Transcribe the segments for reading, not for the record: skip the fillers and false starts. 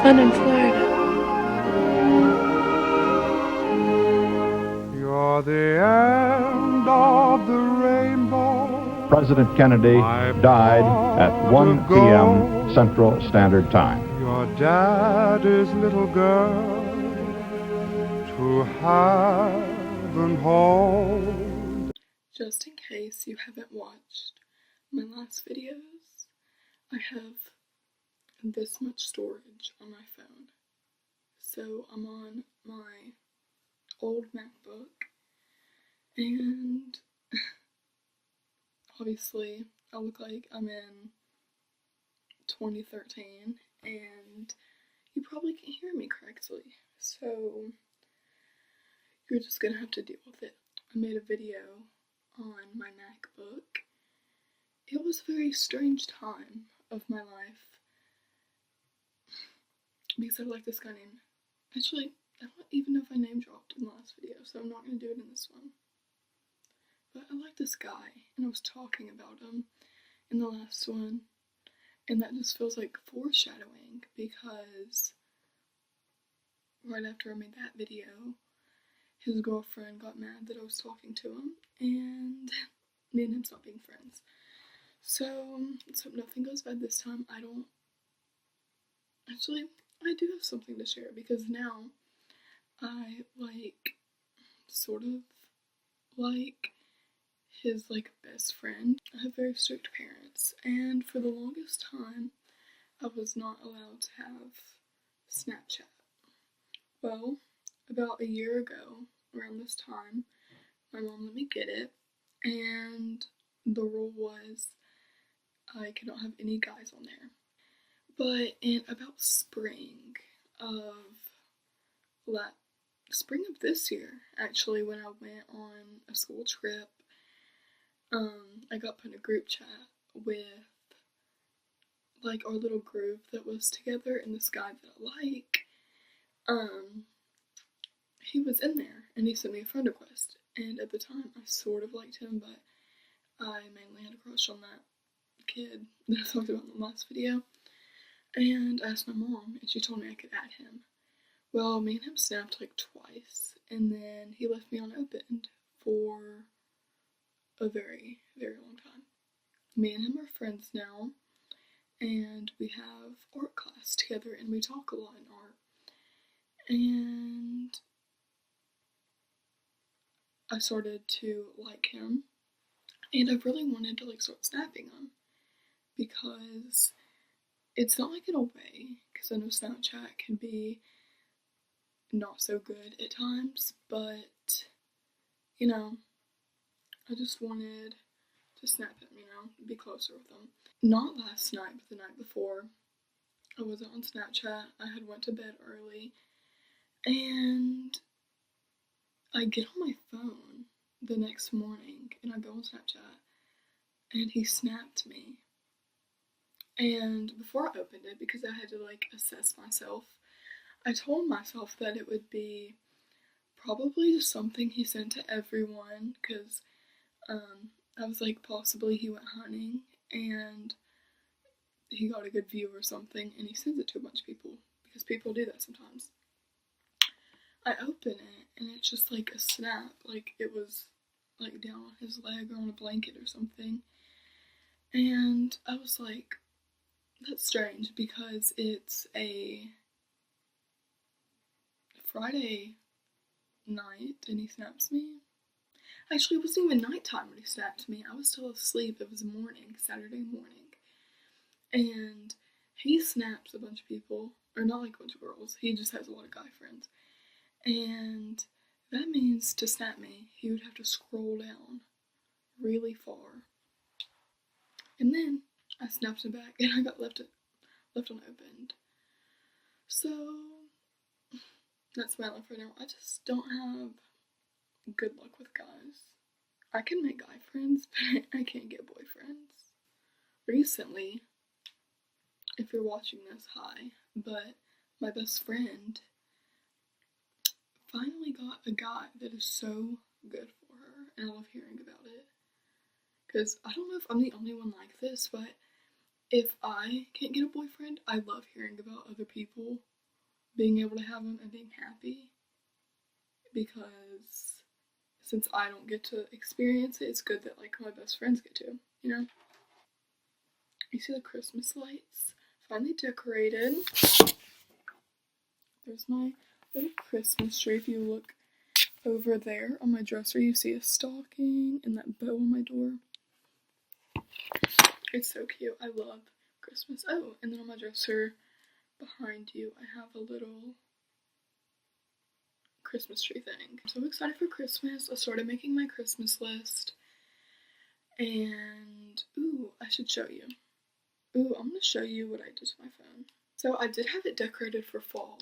fun in Florida. You're the end of the rainbow. President Kennedy died at 1 p.m. Central Standard Time. Your daddy's little girl to have and hold. Just in case you haven't watched my last videos, I have this much storage on my phone. So I'm on my old MacBook, and obviously I look like I'm in 2013, and you probably can't hear me correctly, so you're just gonna have to deal with it. I made a video on my MacBook. It was a very strange time of my life because I like this guy named, actually, I don't even know if I name dropped in the last video, so I'm not going to do it in this one. But I like this guy, and I was talking about him in the last one, and that just feels like foreshadowing because right after I made that video, his girlfriend got mad that I was talking to him, and me and him stopped being friends. So nothing goes bad this time. I do have something to share because now I sort of like his best friend. I have very strict parents, and for the longest time I was not allowed to have Snapchat. Well, about a year ago, around this time, my mom let me get it, and the rule was I could not have any guys on there. But in about spring of this year, actually, when I went on a school trip, I got put in a group chat with our little group that was together, and this guy that I like, he was in there, and he sent me a friend request, and at the time I sort of liked him, but I mainly had a crush on that kid that I talked about in the last video. And I asked my mom, and she told me I could add him. Well, me and him snapped twice, and then he left me unopened for a very, very long time. Me and him are friends now, and we have art class together, and we talk a lot in art. And I started to like him, and I really wanted to start snapping him because it's not in a way, because I know Snapchat can be not so good at times, but I just wanted to snap him, be closer with him. Not last night, but the night before, I wasn't on Snapchat. I had went to bed early, and I get on my phone the next morning, and I go on Snapchat, and he snapped me. And before I opened it, because I had to assess myself, I told myself that it would be probably just something he sent to everyone, because I was possibly he went hunting and he got a good view or something, and he sends it to a bunch of people, because people do that sometimes. I open it, and it's just a snap, it was down on his leg or on a blanket or something, and I was like, that's strange, because it's a Friday night and he snaps me. Actually, it wasn't even nighttime when he snapped me. I was still asleep. It was morning, Saturday morning. And he snaps a bunch of people, or not a bunch of girls. He just has a lot of guy friends. And that means to snap me, he would have to scroll down really far. And then I snapped him back, and I got left unopened. So that's my life right now. I just don't have good luck with guys. I can make guy friends, but I can't get boyfriends. Recently, if you're watching this, hi, but my best friend finally got a guy that is so good for her, and I love hearing about it. Because I don't know if I'm the only one like this, but if I can't get a boyfriend, I love hearing about other people being able to have them and being happy, because since I don't get to experience it, it's good that like my best friends get to, you know? You see the Christmas lights? Finally decorated. There's my little Christmas tree. If you look over there on my dresser, you see a stocking and that bow on my door. It's so cute. I love Christmas. Oh, and then on my dresser behind you, I have a little Christmas tree thing. I'm so excited for Christmas. I started making my Christmas list. And, ooh, I should show you. Ooh, I'm going to show you what I did to my phone. So I did have it decorated for fall.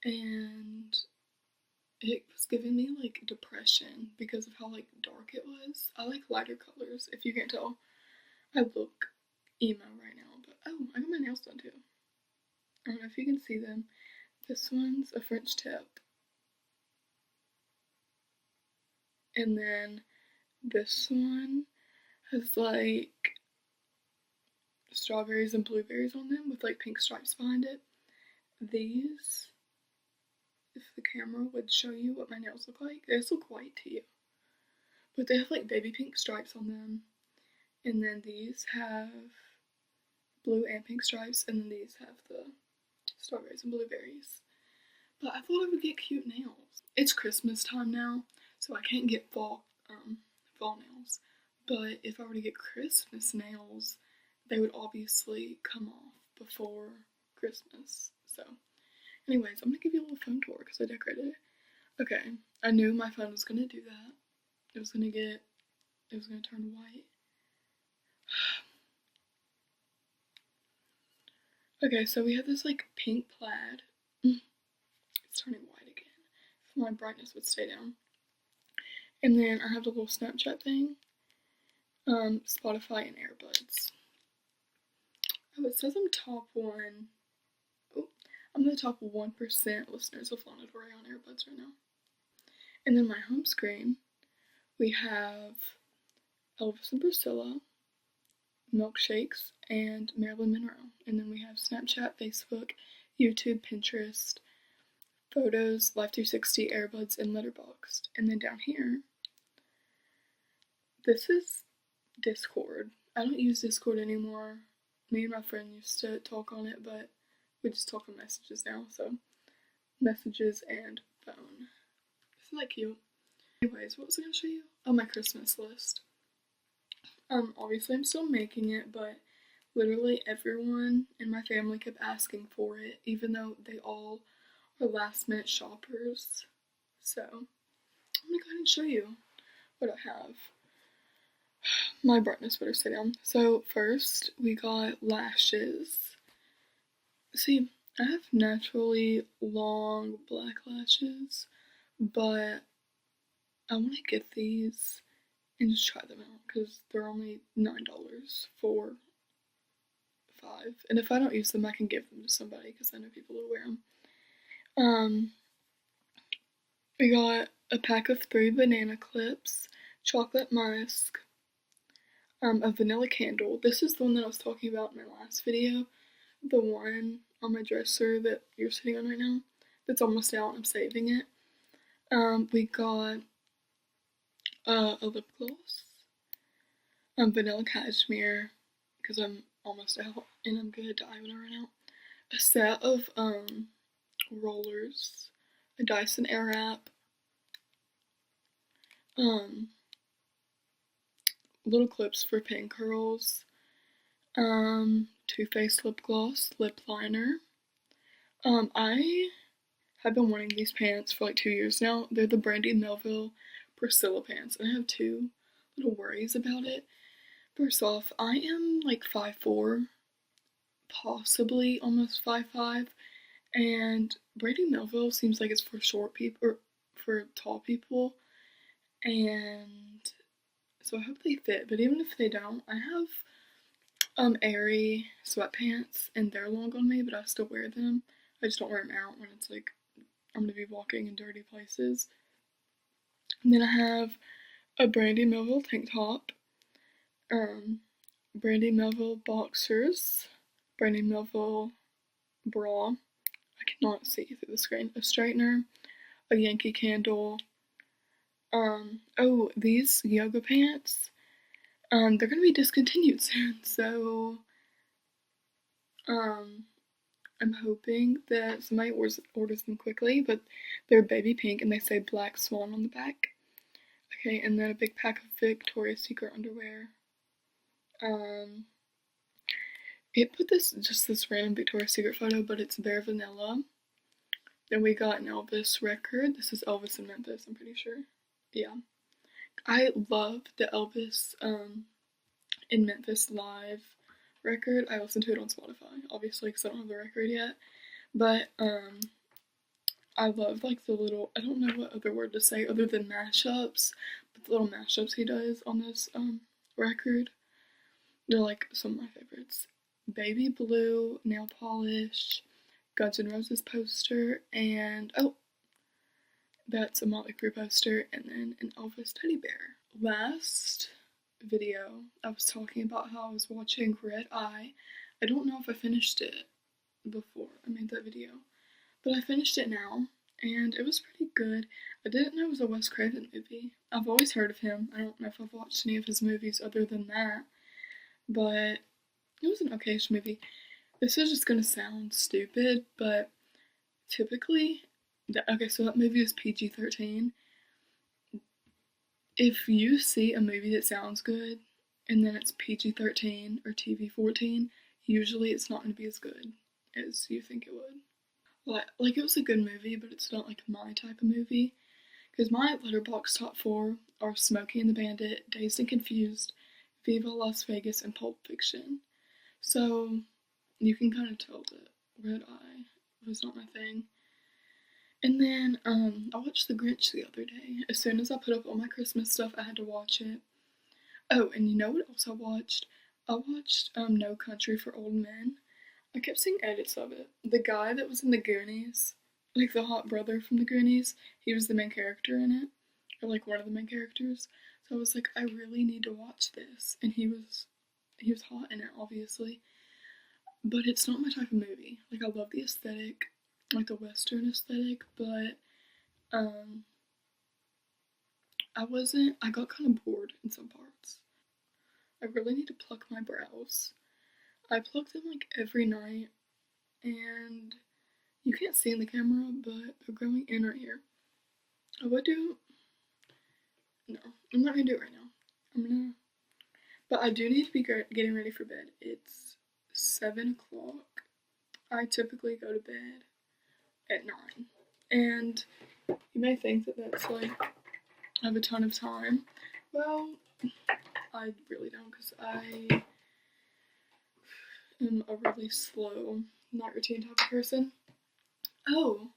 And it was giving me like depression because of how like dark it was. I like lighter colors, if you can't tell. I look emo right now, but oh, I got my nails done too. I don't know if you can see them. This one's a French tip. And then this one has like strawberries and blueberries on them with like pink stripes behind it. These, if the camera would show you what my nails look like, they just look white to you. But they have like baby pink stripes on them. And then these have blue and pink stripes, and then these have the strawberries and blueberries. But I thought I would get cute nails. It's Christmas time now, so I can't get fall nails. But if I were to get Christmas nails, they would obviously come off before Christmas. So, anyways, I'm gonna give you a little phone tour because I decorated it. Okay, I knew my phone was gonna do that. It was gonna turn white. Okay, so we have this like pink plaid. It's turning white again. If my brightness would stay down. And then I have the little Snapchat thing. Spotify and earbuds. Oh, it says I'm top one. Oh, I'm the top 1% listeners of Lana Del Rey on earbuds right now. And then my home screen, we have Elvis and Priscilla, milkshakes, and Marilyn Monroe. And then we have Snapchat, Facebook, YouTube, Pinterest, photos, Life 360, earbuds, and Letterboxd. And then down here, this is Discord. I don't use Discord anymore. Me and my friend used to talk on it, but we just talk on messages now, so messages and phone. Isn't that cute? Anyways, what was I gonna show you? Oh, my Christmas list. Obviously I'm still making it, but literally everyone in my family kept asking for it, even though they all are last minute shoppers. So, I'm gonna go ahead and show you what I have. My brightness better stay down. So first, we got lashes. See, I have naturally long black lashes, but I want to get these and just try them out because they're only $9 for 5. And if I don't use them, I can give them to somebody because I know people will wear them. We got a pack of 3 banana clips, chocolate musk, a vanilla candle. This is the one that I was talking about in my last video. The one on my dresser that you're sitting on right now. That's almost out. I'm saving it. We got a lip gloss, vanilla cashmere, because I'm almost out and I'm gonna die when I run out. A set of rollers, a Dyson Airwrap, little clips for pin curls, Too Faced lip gloss, lip liner. I have been wanting these pants for like 2 years now. They're the Brandy Melville Priscilla pants, and I have 2 little worries about it. First off, I am like 5'4", possibly almost 5'5", and Brandy Melville seems like it's for short people, or for tall people, and so I hope they fit, but even if they don't, I have airy sweatpants, and they're long on me, but I still wear them. I just don't wear them out when it's like I'm gonna be walking in dirty places. And then I have a Brandy Melville tank top, Brandy Melville boxers, Brandy Melville bra. I cannot see through the screen. A straightener, a Yankee Candle. Oh, these yoga pants. They're gonna be discontinued soon, so I'm hoping that somebody orders them quickly, but they're baby pink and they say Black Swan on the back. Okay, and then a big pack of Victoria's Secret underwear. It put this random Victoria's Secret photo, but it's bare vanilla. Then we got an Elvis record. This is Elvis in Memphis, I'm pretty sure. Yeah. I love the Elvis in Memphis live record. I listened to it on Spotify, obviously, because I don't have the record yet. But I love like the little, I don't know what other word to say other than mashups, but the little mashups he does on this record, they're like some of my favorites. Baby Blue, nail polish, Guns N' Roses poster, and oh, that's a Motley Crue poster, and then an Elvis teddy bear. Last video, I was talking about how I was watching Red Eye. I don't know if I finished it before I made that video, but I finished it now, and it was pretty good. I didn't know it was a Wes Craven movie. I've always heard of him. I don't know if I've watched any of his movies other than that, but it was an okay movie. This is just gonna sound stupid, but typically, okay, so that movie is PG-13. If you see a movie that sounds good, and then it's PG-13 or TV-14, usually it's not gonna be as good as you think it would. Like it was a good movie, but it's not like my type of movie. Because my Letterboxd top 4 are Smokey and the Bandit, Dazed and Confused, Viva Las Vegas, and Pulp Fiction. So you can kind of tell that Red Eye was not my thing. And then I watched The Grinch the other day. As soon as I put up all my Christmas stuff, I had to watch it. Oh, and you know what else I watched? I watched No Country for Old Men. I kept seeing edits of it. The guy that was in the Goonies, like the hot brother from the Goonies, he was the main character in it, or like one of the main characters. So I was like, I really need to watch this, and he was hot in it, obviously. But it's not my type of movie. Like I love the aesthetic, like the Western aesthetic, but I got kind of bored in some parts. I really need to pluck my brows. I pluck them like every night, and you can't see in the camera, but they're growing in right here. I would do, no, I'm not gonna do it right now. But I do need to be getting ready for bed. It's 7 o'clock. I typically go to bed at 9. And you may think that that's like, I have a ton of time. Well, I really don't, because I am a really slow night routine type of person. Oh,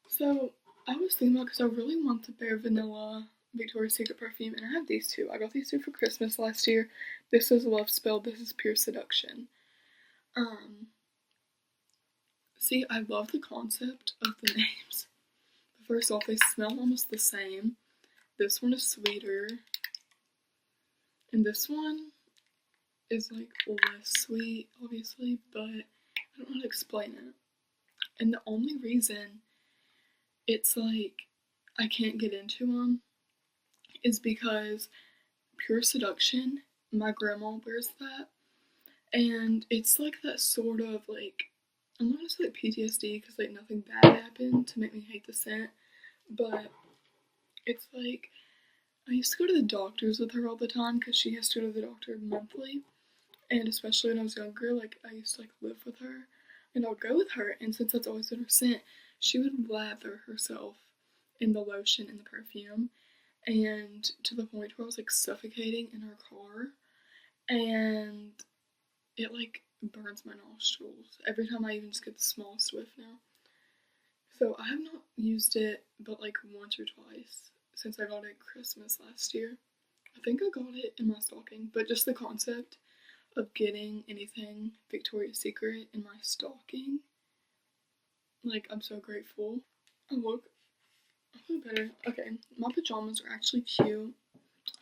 so I was thinking about, because I really want the Bare Vanilla Victoria's Secret perfume, and I have these two. I got these two for Christmas last year. This is Love Spelled, this is Pure Seduction. See, I love the concept of the names. But first off, they smell almost the same. This one is sweeter, and this one is like less sweet, obviously, but I don't know how to explain it. And the only reason it's like I can't get into them is because Pure Seduction, my grandma wears that, and it's like that sort of like, I'm not gonna say like PTSD because like nothing bad happened to make me hate the scent, but it's like I used to go to the doctors with her all the time because she has to go to the doctor monthly, and especially when I was younger, like I used to like live with her, and I'll go with her, and since that's always been her scent, she would lather herself in the lotion and the perfume, and to the point where I was like suffocating in her car, and it like burns my nostrils every time I even just get the smallest whiff now. So I have not used it but like once or twice since I got it Christmas last year. I think I got it in my stocking, but just the concept of getting anything Victoria's Secret in my stocking, like I'm so grateful. Oh look, I feel better. Okay, my pajamas are actually cute.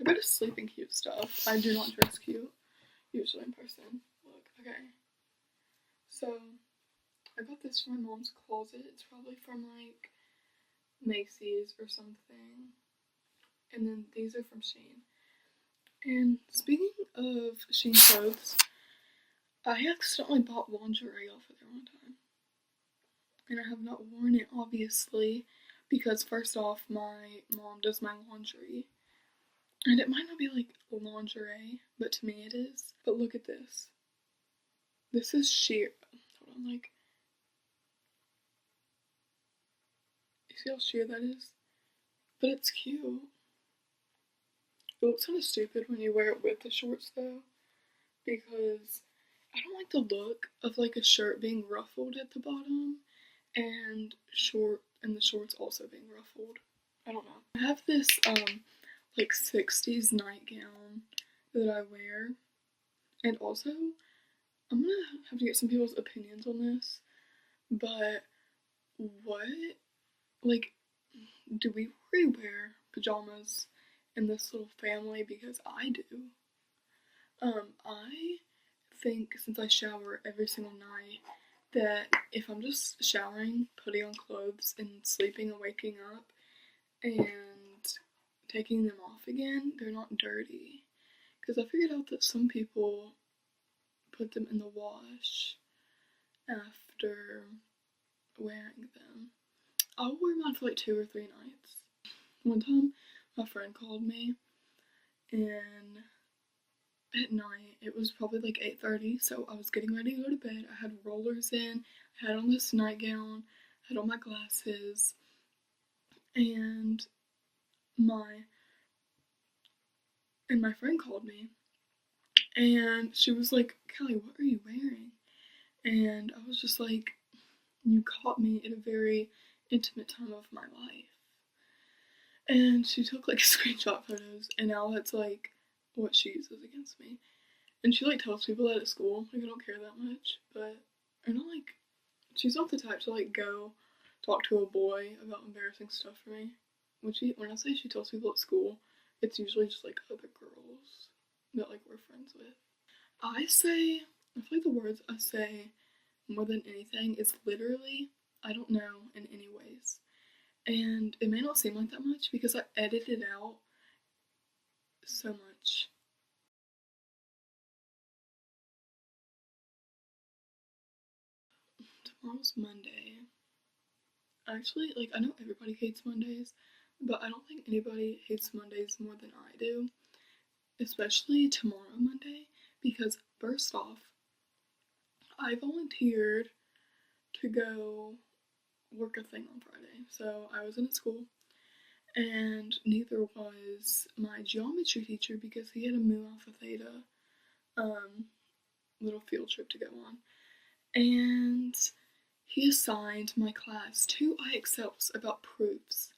I go to sleep in cute stuff. I do not dress cute. usually in person. Look, okay. So, I got this from my mom's closet. It's probably from like Macy's or something. And then these are from Shein. And speaking of Shein clothes, I accidentally bought lingerie off of there one time. And I have not worn it, obviously, because first off, my mom does my laundry. And it might not be like lingerie, but to me it is. But look at this. This is sheer. Hold on, like. You see how sheer that is? But it's cute. It looks kind of stupid when you wear it with the shorts though, because I don't like the look of like a shirt being ruffled at the bottom and the shorts also being ruffled. I don't know. I have this like 60s nightgown that I wear, and also I'm gonna have to get some people's opinions on this, but what, like, do we really wear pajamas in this little family? Because I do. I think since I shower every single night that if I'm just showering, putting on clothes, and sleeping and waking up and taking them off again, they're not dirty. Because I figured out that some people put them in the wash after wearing them. I'll wear mine for like 2 or 3 nights. One time, my friend called me, and at night, it was probably like 8:30, so I was getting ready to go to bed. I had rollers in, I had on this nightgown, I had on my glasses, and my friend called me, and she was like, "Kelly, what are you wearing?" And I was just like, "You caught me at a very intimate time of my life." And she took like screenshot photos, and now that's like what she uses against me. And she like tells people that at school. Like I don't care that much, but I don't like. She's not the type to like go talk to a boy about embarrassing stuff for me. When I say she tells people at school, it's usually just like other girls that like we're friends with. I feel like the words I say more than anything is literally I don't know in any ways. And it may not seem like that much because I edited out so much. Tomorrow's Monday. Actually, like, I know everybody hates Mondays, but I don't think anybody hates Mondays more than I do. Especially tomorrow, Monday, because first off, I volunteered to go work a thing on Friday. So I wasn't at school, and neither was my geometry teacher because he had a Mu Alpha Theta little field trip to go on. And he assigned my class 2 IXLs about proofs.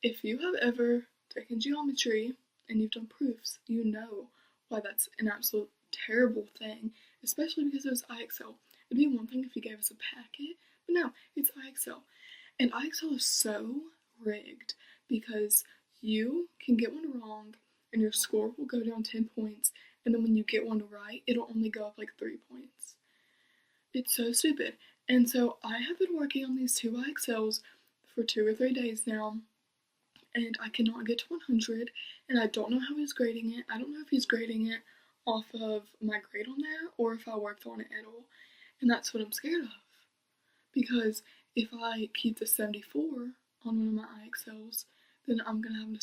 If you have ever taken geometry and you've done proofs, you know why that's an absolute terrible thing, especially because it was IXL. It'd be one thing if you gave us a packet, but no, it's IXL. And IXL is so rigged because you can get one wrong and your score will go down 10 points, and then when you get one right, it'll only go up like 3 points. It's so stupid. And so I have been working on these 2 IXLs for 2 or 3 days now, and I cannot get to 100, and I don't know how he's grading it. I don't know if he's grading it off of my grade on there or if I worked on it at all. And that's what I'm scared of. Because if I keep the 74 on one of my IXLs, then I'm gonna have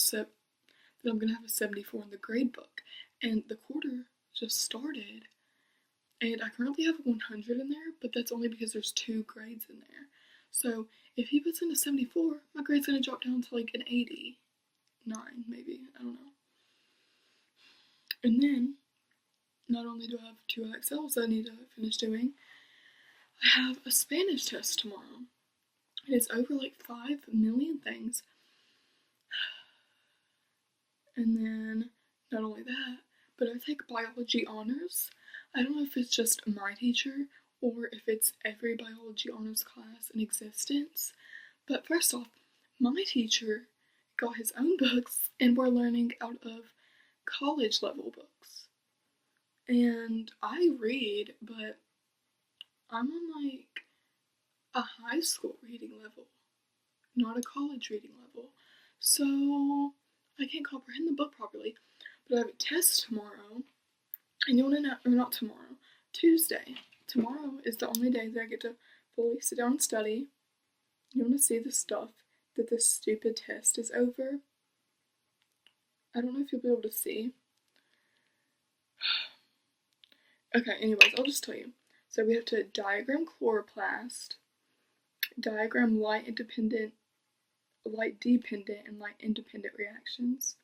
a 74 in the grade book. And the quarter just started. And I currently have a 100 in there, but that's only because there's 2 grades in there. So if he puts in a 74, my grade's gonna drop down to like an 89, maybe, I don't know. And then, not only do I have 2 IXLs that I need to finish doing, I have a Spanish test tomorrow. It's over like 5 million things. And then, not only that, but I take biology honors. I don't know if it's just my teacher or if it's every biology honors class in existence. But first off, my teacher got his own books and we're learning out of college level books. And I read, but I'm on like a high school reading level, not a college reading level. So I can't comprehend the book properly. But I have a test tomorrow, and you want to know, or not tomorrow, Tuesday. Tomorrow is the only day that I get to fully sit down and study. You want to see the stuff that this stupid test is over? I don't know if you'll be able to see. Okay, anyways, I'll just tell you. So we have to diagram chloroplast, diagram light dependent, and light independent reactions,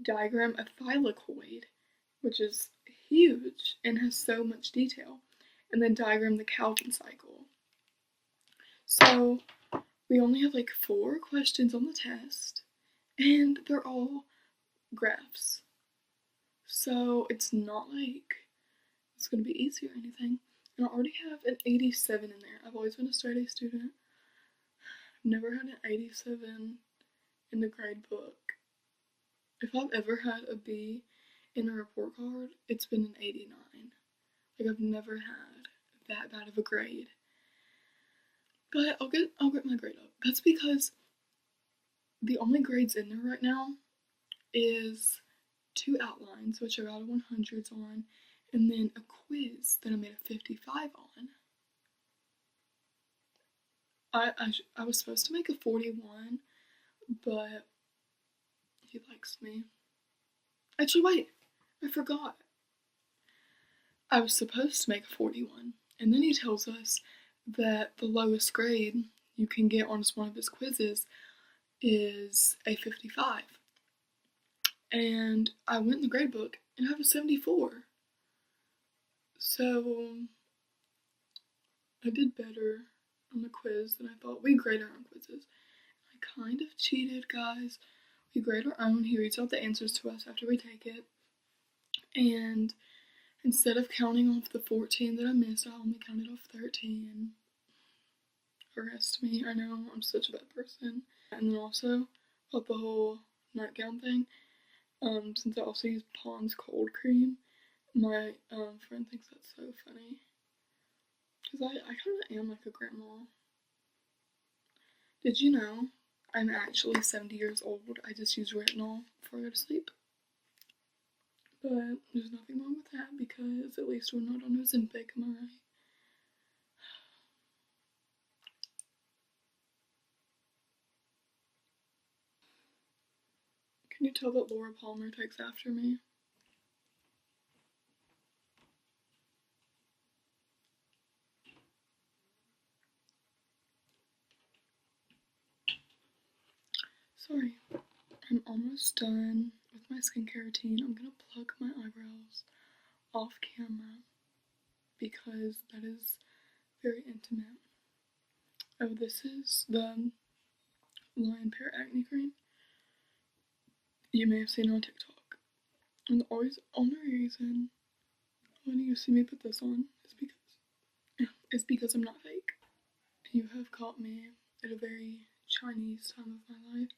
diagram a thylakoid, which is huge and has so much detail, and then diagram the Calvin cycle. So we only have like 4 questions on the test, and they're all graphs. So it's not like it's going to be easy or anything. And I already have an 87 in there. I've always been a straight A student. I've never had an 87 in the grade book. If I've ever had a B in a report card, it's been an 89. Like, I've never had that bad of a grade. But I'll get my grade up. That's because the only grades in there right now is 2 outlines, which I got a 100s on, and then a quiz that I made a 55 on. I was supposed to make a 41, but he likes me. Actually, wait, I forgot. I was supposed to make a 41, and then he tells us that the lowest grade you can get on one of his quizzes is a 55. And I went in the grade book and I have a 74. So I did better on the quiz than I thought. We grade our own quizzes. I kind of cheated, guys. We grade our own. He reads out the answers to us after we take it. And instead of counting off the 14 that I missed, I only counted off 13. Arrest me. I know, I'm such a bad person. And then also, about the whole nightgown thing, since I also use Pond's cold cream, my friend thinks that's so funny. Because I kind of am like a grandma. Did you know I'm actually 70 years old? I just use retinol before I go to sleep. But there's nothing wrong with that because at least we're not on Ozempic, am I right? Can you tell that Laura Palmer takes after me? Sorry, I'm almost done with my skincare routine. I'm gonna pluck my eyebrows off camera because that is very intimate. Oh, this is the Lion Pear Acne Cream. You may have seen it on TikTok. And the only reason when you see me put this on is because I'm not fake. You have caught me at a very Chinese time of my life.